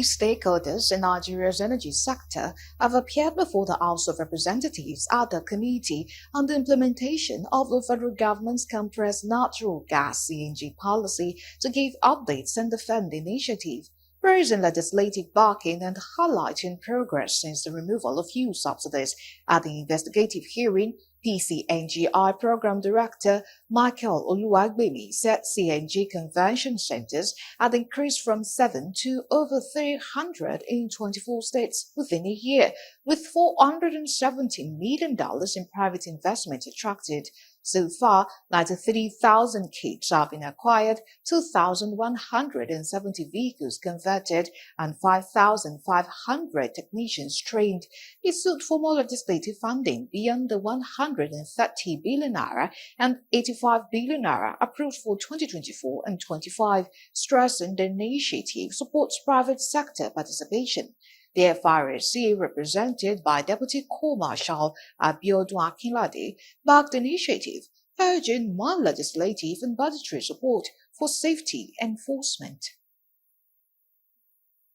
Stakeholders in Nigeria's energy sector have appeared before the House of Representatives at the Committee on the Implementation of the federal government's compressed natural gas (CNG) policy to give updates and defend the initiative, praising legislative backing and highlighting progress since the removal of fuel subsidies. At the investigative hearing, PCNGI Program Director Michael Oluwagbemi said CNG convention centers had increased from 7 to over 300 in 24 states within a year, with $470 million in private investment attracted. So far, 93,000 kits have been acquired, 2,170 vehicles converted, and 5,500 technicians trained. He sued for more legislative funding beyond the 130 billion naira and 85 billion naira approved for 2024 and 25, stressing the initiative supports private sector participation. The FRSC, represented by Deputy Corps Marshal Abiodun Akinlade, backed the initiative, urging more legislative and budgetary support for safety enforcement.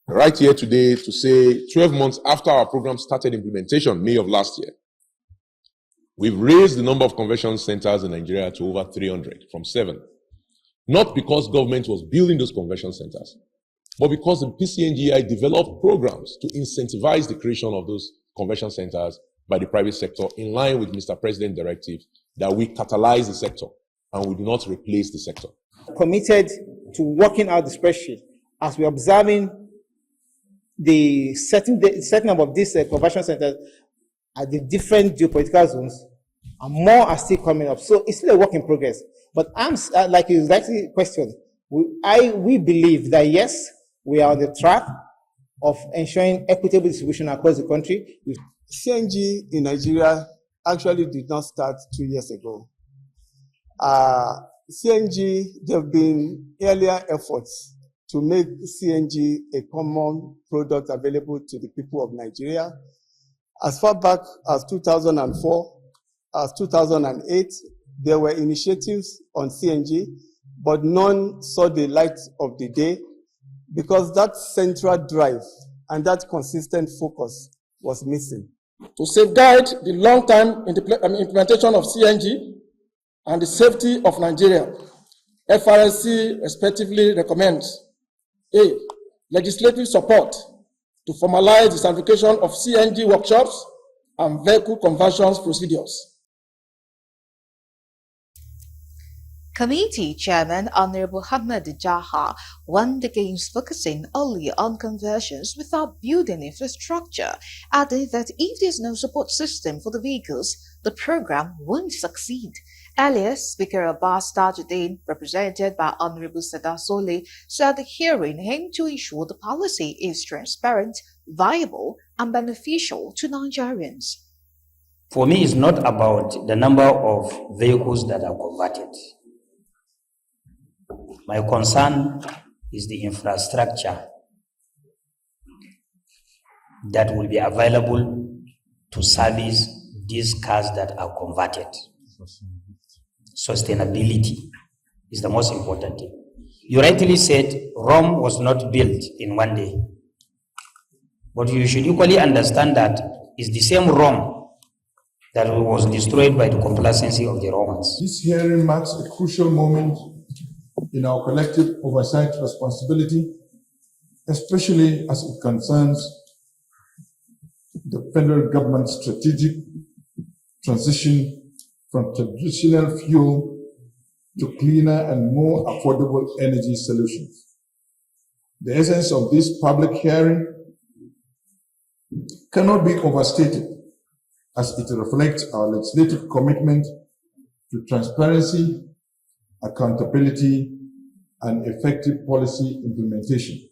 Right here today to say 12 months after our program started implementation, May of last year, we've raised the number of conversion centers in Nigeria to over 300 from 7. Not because government was building those conversion centers, but because the PCNGI developed programs to incentivize the creation of those conversion centers by the private sector in line with Mr. President's directive that we catalyze the sector and we do not replace the sector. Committed to working out the spreadsheet as we're observing the setting up of these conversion centers at the different geopolitical zones, and more are still coming up. So it's still a work in progress. But I'm like you rightly questioned, we believe that yes, we are on the track of ensuring equitable distribution across the country. CNG in Nigeria actually did not start 2 years ago. CNG, there have been earlier efforts to make CNG a common product available to the people of Nigeria. As far back as 2004, as 2008, there were initiatives on CNG, but none saw the light of the day because that central drive and that consistent focus was missing. To safeguard the long-term implementation of CNG and the safety of Nigeria, FRSC respectively recommends A. Legislative support to formalize the certification of CNG workshops and vehicle conversions procedures. Committee Chairman Honorable Ahmed Jaha warned against focusing only on conversions without building infrastructure, adding that if there's no support system for the vehicles, the program won't succeed. Earlier, Speaker Abbas Tajuddin, represented by Honorable Sada Sole, said the hearing aimed to ensure the policy is transparent, viable, and beneficial to Nigerians. For me, it's not about the number of vehicles that are converted. My concern is the infrastructure that will be available to service these cars that are converted. Sustainability is the most important thing. You rightly said Rome was not built in one day. But you should equally understand that it's the same Rome that was destroyed by the complacency of the Romans. This hearing marks a crucial moment in our collective oversight responsibility, especially as it concerns the federal government's strategic transition from traditional fuel to cleaner and more affordable energy solutions. The essence of this public hearing cannot be overstated, as it reflects our legislative commitment to transparency, accountability, and effective policy implementation.